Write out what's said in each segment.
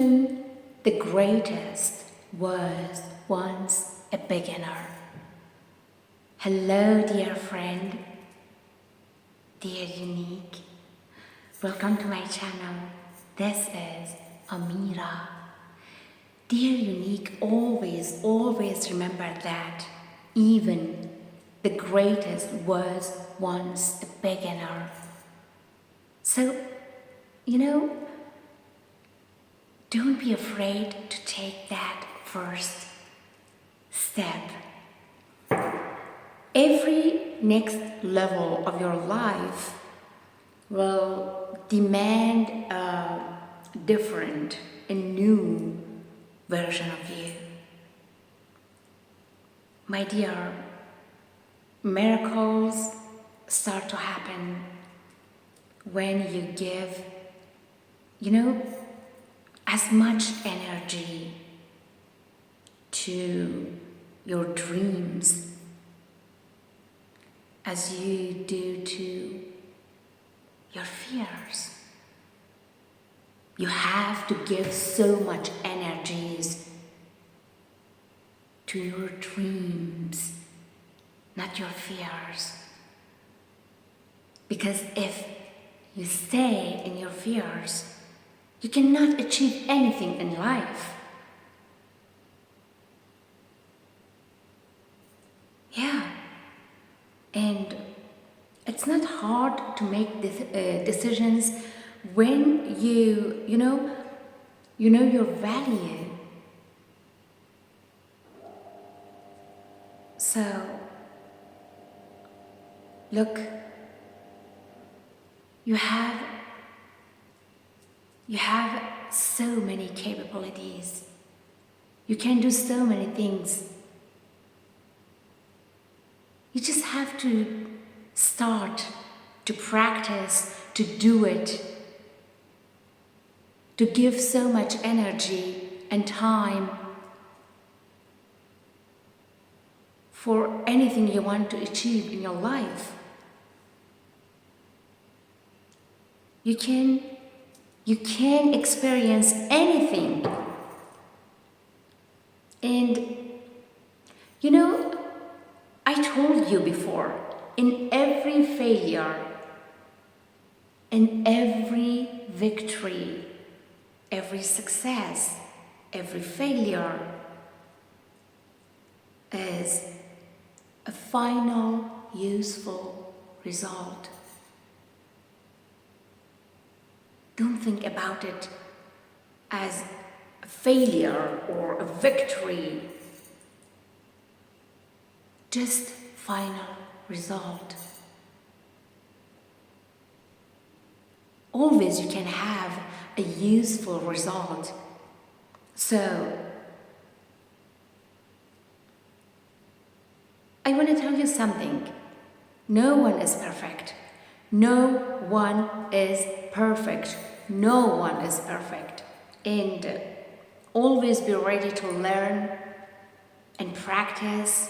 Even the greatest was once a beginner. Hello, dear friend, dear unique. Welcome to my channel. This is Amira. Dear unique, always remember that even the greatest was once a beginner. So, don't be afraid to take that first step. Every next level of your life will demand a different and new version of you. My dear, miracles start to happen when you give, as much energy to your dreams as you do to your fears. You have to give so much energies to your dreams, not your fears. Because if you stay in your fears, you cannot achieve anything in life. Yeah. And it's not hard to make decisions when you know your value. So, look, you have so many capabilities. You can do so many things. You just have to start to practice, to do it, to give so much energy and time for anything you want to achieve in your life. You can experience anything. And I told you before, in every failure, in every victory, every success, every failure is a final useful result. Don't think about it as a failure or a victory. Just final result. Always you can have a useful result. So, I want to tell you something. No one is perfect. No one is perfect. No one is perfect. And always be ready to learn and practice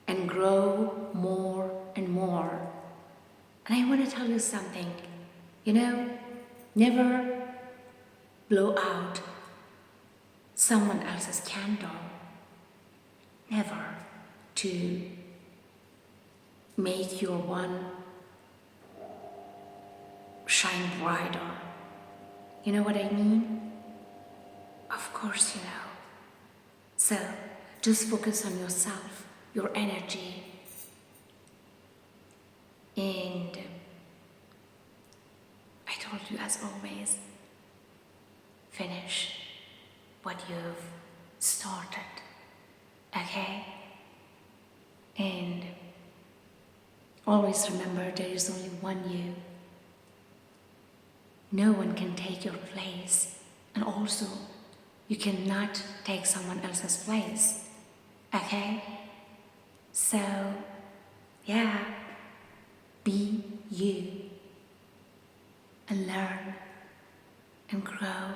and grow more and more. And I want to tell you something, never blow out someone else's candle. Never to make your one shine brighter. You know what I mean? Of course you know. So just focus on yourself, your energy, and I told you, as always, finish what you've started, okay? And always remember, there is only one you. No one can take your place, and also you cannot take someone else's place, okay? So, yeah, be you and learn and grow